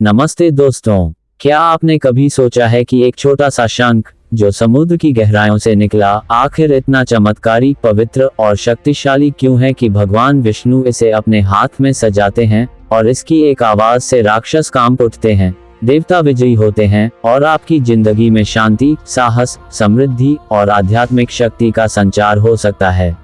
नमस्ते दोस्तों, क्या आपने कभी सोचा है कि एक छोटा सा शंख जो समुद्र की गहराइयों से निकला, आखिर इतना चमत्कारी, पवित्र और शक्तिशाली क्यों है कि भगवान विष्णु इसे अपने हाथ में सजाते हैं और इसकी एक आवाज से राक्षस कांप उठते हैं, देवता विजयी होते हैं और आपकी जिंदगी में शांति, साहस, समृद्धि और आध्यात्मिक शक्ति का संचार हो सकता है।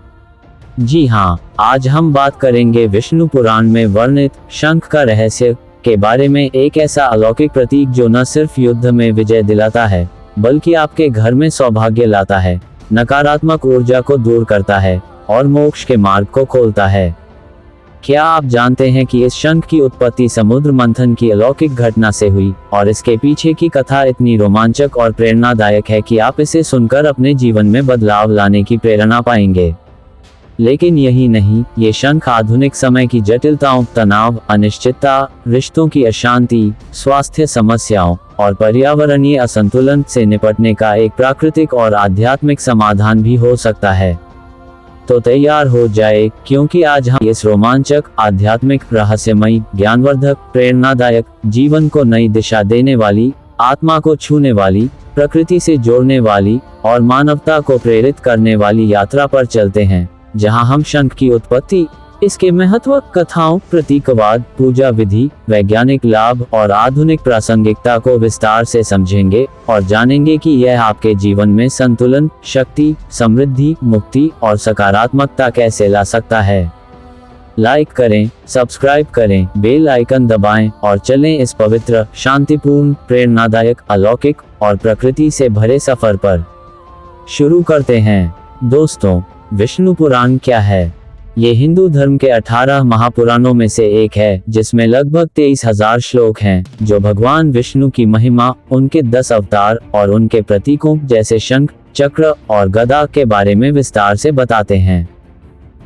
जी हाँ, आज हम बात करेंगे विष्णु पुराण में वर्णित शंख का रहस्य के बारे में, एक ऐसा अलौकिक प्रतीक जो न सिर्फ युद्ध में विजय दिलाता है बल्कि आपके घर में सौभाग्य लाता है, नकारात्मक ऊर्जा को दूर करता है और मोक्ष के मार्ग को खोलता है। क्या आप जानते हैं कि इस शंख की उत्पत्ति समुद्र मंथन की अलौकिक घटना से हुई और इसके पीछे की कथा इतनी रोमांचक और प्रेरणादायक है कि आप इसे सुनकर अपने जीवन में बदलाव लाने की प्रेरणा पाएंगे। लेकिन यही नहीं, ये शंख आधुनिक समय की जटिलताओं, तनाव, अनिश्चितता, रिश्तों की अशांति, स्वास्थ्य समस्याओं और पर्यावरणीय असंतुलन से निपटने का एक प्राकृतिक और आध्यात्मिक समाधान भी हो सकता है। तो तैयार हो जाए, क्योंकि आज हम इस रोमांचक, आध्यात्मिक, रहस्यमयी, ज्ञानवर्धक, प्रेरणादायक, जीवन को नई दिशा देने वाली, आत्मा को छूने वाली, प्रकृति से जोड़ने वाली और मानवता को प्रेरित करने वाली यात्रा पर चलते हैं, जहां हम शंख की उत्पत्ति, इसके महत्व, कथाओं, प्रतीकवाद, पूजा विधि, वैज्ञानिक लाभ और आधुनिक प्रासंगिकता को विस्तार से समझेंगे और जानेंगे कि यह आपके जीवन में संतुलन, शक्ति, समृद्धि, मुक्ति और सकारात्मकता कैसे ला सकता है। लाइक करें, सब्सक्राइब करें, बेल आइकन दबाएं और चलें इस पवित्र, शांतिपूर्ण, प्रेरणादायक, अलौकिक और प्रकृति से भरे सफर पर। शुरू करते हैं। दोस्तों, विष्णु पुराण क्या है? ये हिंदू धर्म के 18 महापुराणों में से एक है, जिसमें लगभग 23,000 श्लोक हैं, जो भगवान विष्णु की महिमा, उनके 10 अवतार और उनके प्रतीकों जैसे शंख, चक्र और गदा के बारे में विस्तार से बताते हैं।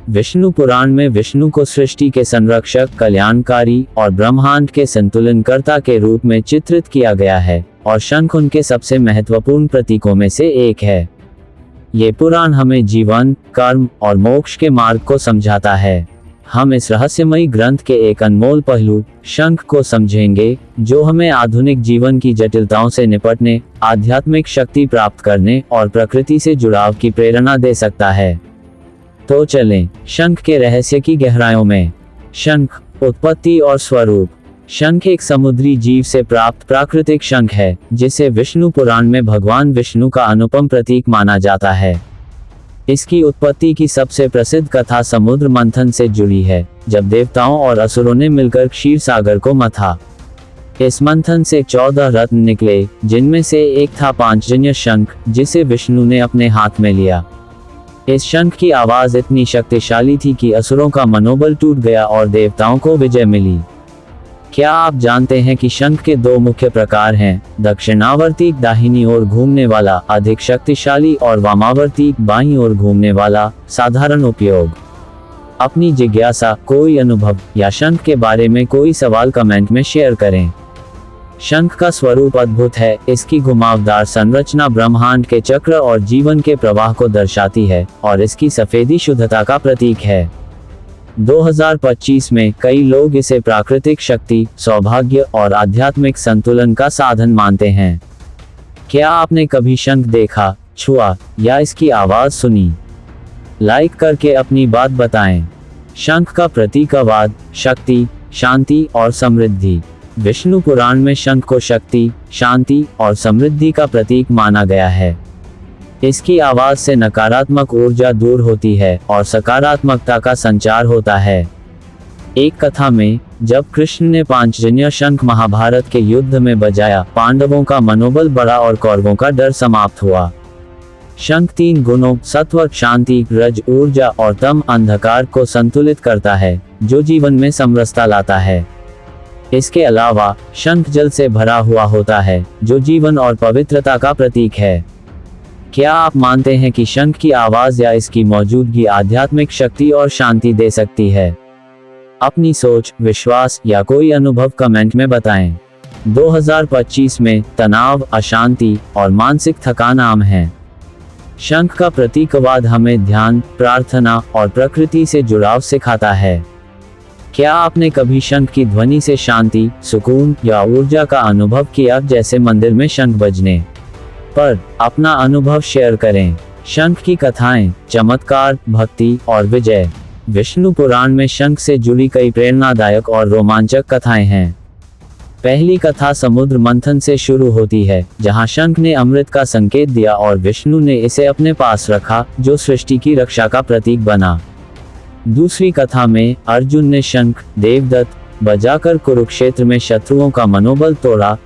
विष्णु पुराण में विष्णु को सृष्टि के संरक्षक, कल्याणकारी और ब्रह्मांड के संतुलनकर्ता के रूप में चित्रित किया गया है और शंख उनके सबसे महत्वपूर्ण प्रतीकों में से एक है। ये पुराण हमें जीवन, कर्म और मोक्ष के मार्ग को समझाता है। हम इस रहस्यमयी ग्रंथ के एक अनमोल पहलू, शंख को समझेंगे, जो हमें आधुनिक जीवन की जटिलताओं से निपटने, आध्यात्मिक शक्ति प्राप्त करने और प्रकृति से जुड़ाव की प्रेरणा दे सकता है। तो चलें शंख के रहस्य की गहराइयों में। शंख, उत्पत्ति और स्वरूप। शंख एक समुद्री जीव से प्राप्त प्राकृतिक शंख है, जिसे विष्णु पुराण में भगवान विष्णु का अनुपम प्रतीक माना जाता है। इसकी उत्पत्ति की सबसे प्रसिद्ध कथा समुद्र मंथन से जुड़ी है, जब देवताओं और असुरों ने मिलकर क्षीर सागर को मथा। इस मंथन से 14 रत्न निकले, जिनमें से एक था पांचजन्य शंख, जिसे विष्णु ने अपने हाथ में लिया। इस शंख की आवाज इतनी शक्तिशाली थी कि असुरों का मनोबल टूट गया और देवताओं को विजय मिली। क्या आप जानते हैं कि शंख के 2 मुख्य प्रकार हैं? दक्षिणावर्ती, दाहिनी ओर घूमने वाला, अधिक शक्तिशाली, और वामावर्ती, बाईं ओर घूमने वाला, साधारण उपयोग। अपनी जिज्ञासा, कोई अनुभव या शंख के बारे में कोई सवाल कमेंट में शेयर करें। शंख का स्वरूप अद्भुत है। इसकी घुमावदार संरचना ब्रह्मांड के चक्र और जीवन के प्रवाह को दर्शाती है और इसकी सफेदी शुद्धता का प्रतीक है। 2025 में कई लोग इसे प्राकृतिक शक्ति, सौभाग्य और आध्यात्मिक संतुलन का साधन मानते हैं। क्या आपने कभी शंख देखा, छुआ या इसकी आवाज सुनी? लाइक करके अपनी बात बताएं। शंख का प्रतीकवाद, शक्ति, शांति और समृद्धि। विष्णु पुराण में शंख को शक्ति, शांति और समृद्धि का प्रतीक माना गया है। इसकी आवाज से नकारात्मक ऊर्जा दूर होती है और सकारात्मकता का संचार होता है। एक कथा में, जब कृष्ण ने पांचजन्य शंख महाभारत के युद्ध में बजाया, पांडवों का मनोबल बढ़ा और कौरवों का डर समाप्त हुआ। शंख 3 गुणों, सत्व, शांति, रज ऊर्जा और तम अंधकार को संतुलित करता है, जो जीवन में समरसता लाता है। इसके अलावा शंख जल से भरा हुआ होता है, जो जीवन और पवित्रता का प्रतीक है। क्या आप मानते हैं कि शंख की आवाज या इसकी मौजूदगी आध्यात्मिक शक्ति और शांति दे सकती है? अपनी सोच, विश्वास या कोई अनुभव कमेंट में बताएं। 2025 में तनाव, अशांति और मानसिक थकान आम है। शंख का प्रतीकवाद हमें ध्यान, प्रार्थना और प्रकृति से जुड़ाव सिखाता है। क्या आपने कभी शंख की ध्वनि से शांति, सुकून या ऊर्जा का अनुभव किया, जैसे मंदिर में शंख बजने पर? अपना अनुभव शेयर करें। शंख की कथाएं, चमत्कार, भक्ति और विजय। विष्णु पुराण में शंख से जुड़ी कई प्रेरणादायक और रोमांचक कथाएं हैं। पहली कथा समुद्र मंथन से शुरू होती है, जहां शंख ने अमृत का संकेत दिया और विष्णु ने इसे अपने पास रखा, जो सृष्टि की रक्षा का प्रतीक बना। दूसरी कथा में अर्जुन ने शंख, देवदत्त बजाकर कुरुक्षेत्र में शत्रुओं का मनोबल तोड़ा।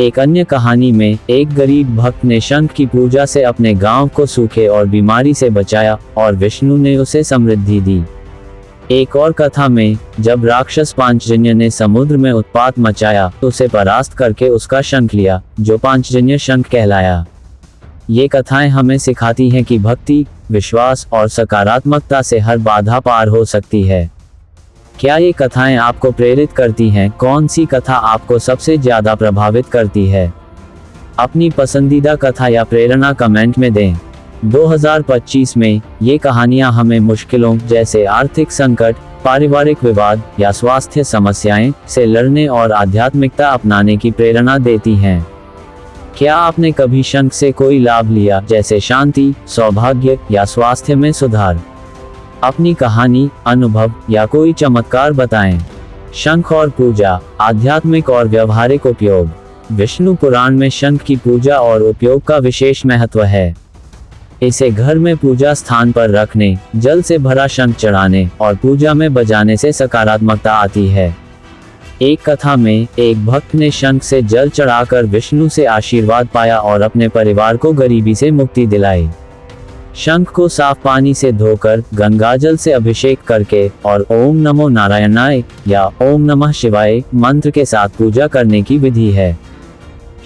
एक अन्य कहानी में एक गरीब भक्त ने शंख की पूजा से अपने गांव को सूखे और बीमारी से बचाया और विष्णु ने उसे समृद्धि दी। एक और कथा में जब राक्षस पांचजन्य ने समुद्र में उत्पात मचाया तो उसे परास्त करके उसका शंख लिया, जो पांचजन्य शंख कहलाया। ये कथाएं हमें सिखाती हैं कि भक्ति, विश्वास और सकारात्मकता से हर बाधा पार हो सकती है। क्या ये कथाएं आपको प्रेरित करती हैं? कौन सी कथा आपको सबसे ज्यादा प्रभावित करती है? अपनी पसंदीदा कथा या प्रेरणा कमेंट में दें। 2025 में ये कहानियां हमें मुश्किलों जैसे आर्थिक संकट, पारिवारिक विवाद या स्वास्थ्य समस्याएं से लड़ने और आध्यात्मिकता अपनाने की प्रेरणा देती हैं। क्या आपने कभी शंख से कोई लाभ लिया, जैसे शांति, सौभाग्य या स्वास्थ्य में सुधार? अपनी कहानी, अनुभव या कोई चमत्कार बताएं। शंख और पूजा, आध्यात्मिक और व्यवहारिक उपयोग। विष्णु पुराण में शंख की पूजा और उपयोग का विशेष महत्व है। इसे घर में पूजा स्थान पर रखने, जल से भरा शंख चढ़ाने और पूजा में बजाने से सकारात्मकता आती है। एक कथा में एक भक्त ने शंख से जल चढ़ाकर विष्णु से आशीर्वाद पाया और अपने परिवार को गरीबी से मुक्ति दिलाई। शंख को साफ पानी से धोकर, गंगाजल से अभिषेक करके और ओम नमो नारायणाय या ओम नमः शिवाय मंत्र के साथ पूजा करने की विधि है।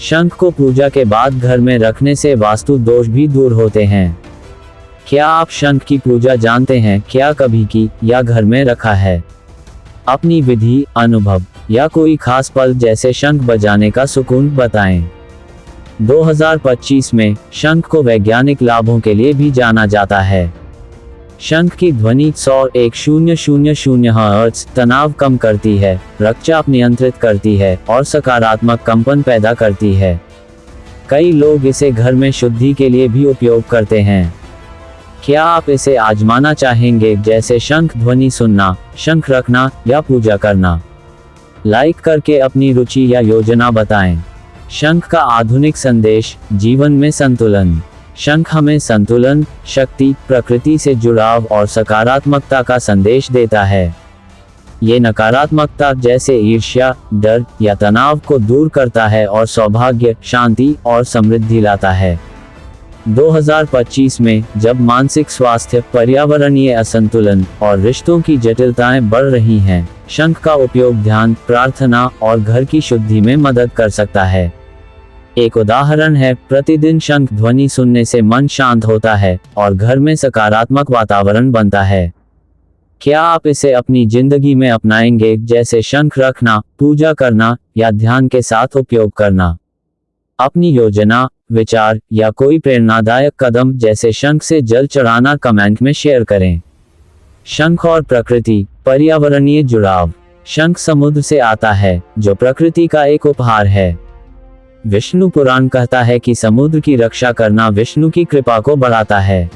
शंख को पूजा के बाद घर में रखने से वास्तु दोष भी दूर होते हैं। क्या आप शंख की पूजा जानते हैं? क्या कभी की या घर में रखा है? अपनी विधि, अनुभव या कोई खास पल, जैसे शंख बजाने का सुकून बताएं। 2025 में शंख को वैज्ञानिक लाभों के लिए भी जाना जाता है। शंख की ध्वनि 100 हर्ट्ज तनाव कम करती है, रक्तचाप नियंत्रित करती है और सकारात्मक कंपन पैदा करती है। कई लोग इसे घर में शुद्धि के लिए भी उपयोग करते हैं। क्या आप इसे आजमाना चाहेंगे, जैसे शंख ध्वनि सुनना, शंख रखना या पूजा करना? लाइक करके अपनी रुचि या योजना बताएं। शंख का आधुनिक संदेश, जीवन में संतुलन। शंख हमें संतुलन, शक्ति, प्रकृति से जुड़ाव और सकारात्मकता का संदेश देता है। ये नकारात्मकता जैसे ईर्ष्या, डर या तनाव को दूर करता है और सौभाग्य, शांति और समृद्धि लाता है। 2025 में जब मानसिक स्वास्थ्य, पर्यावरणीय असंतुलन और रिश्तों की जटिलताएं बढ़ रही हैं, शंख का उपयोग ध्यान, प्रार्थना और घर की शुद्धि में मदद कर सकता है। एक उदाहरण है, प्रतिदिन शंख ध्वनि सुनने से मन शांत होता है और घर में सकारात्मक वातावरण बनता है। क्या आप इसे अपनी जिंदगी में अपनाएंगे, जैसे शंख रखना, पूजा करना या ध्यान के साथ उपयोग करना? अपनी योजना, विचार या कोई प्रेरणादायक कदम, जैसे शंख से जल चढ़ाना, कमेंट में शेयर करें। शंख और प्रकृति, पर्यावरणीय जुड़ाव। शंख समुद्र से आता है, जो प्रकृति का एक उपहार है। विष्णु पुराण कहता है कि समुद्र की रक्षा करना विष्णु की कृपा को बढ़ाता है।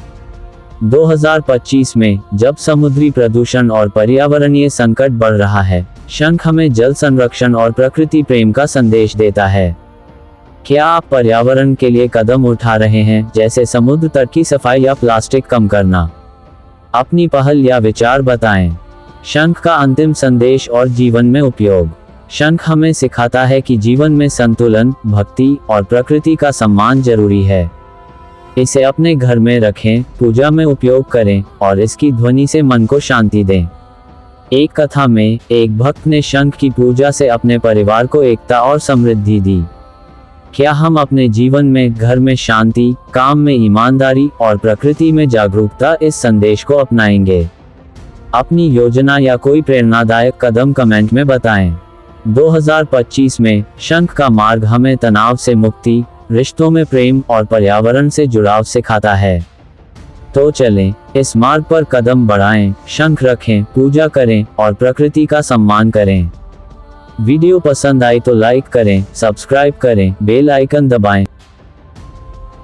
2025 में जब समुद्री प्रदूषण और पर्यावरणीय संकट बढ़ रहा है, शंख हमें जल संरक्षण और प्रकृति प्रेम का संदेश देता है। क्या आप पर्यावरण के लिए कदम उठा रहे हैं, जैसे समुद्र तट की सफाई या प्लास्टिक कम करना? अपनी पहल या विचार बताएं। शंख का अंतिम संदेश और जीवन में उपयोग। शंख हमें सिखाता है कि जीवन में संतुलन, भक्ति और प्रकृति का सम्मान जरूरी है। इसे अपने घर में रखें, पूजा में उपयोग करें और इसकी ध्वनि से मन को शांति दें। एक कथा में एक भक्त ने शंख की पूजा से अपने परिवार को एकता और समृद्धि दी। क्या हम अपने जीवन में, घर में शांति, काम में ईमानदारी और प्रकृति में जागरूकता, इस संदेश को अपनाएंगे? अपनी योजना या कोई प्रेरणादायक कदम कमेंट में बताएं। 2025 में शंख का मार्ग हमें तनाव से मुक्ति, रिश्तों में प्रेम और पर्यावरण से जुड़ाव सिखाता है। तो चलें, इस मार्ग पर कदम बढ़ाएं, शंख रखें, पूजा करें और प्रकृति का सम्मान करें। वीडियो पसंद आई तो लाइक करें, सब्सक्राइब करें, बेल आइकन दबाएं।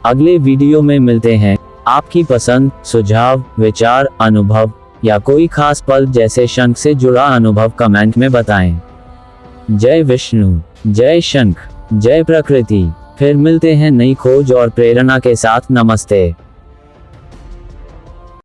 अगले वीडियो में मिलते हैं। आपकी पसंद, सुझाव, विचार, अनुभव या कोई खास पल जैसे शंख से जुड़ा अनुभव कमेंट में बताएं। जय विष्णु, जय शंख, जय प्रकृति। फिर मिलते हैं नई खोज और प्रेरणा के साथ। नमस्ते।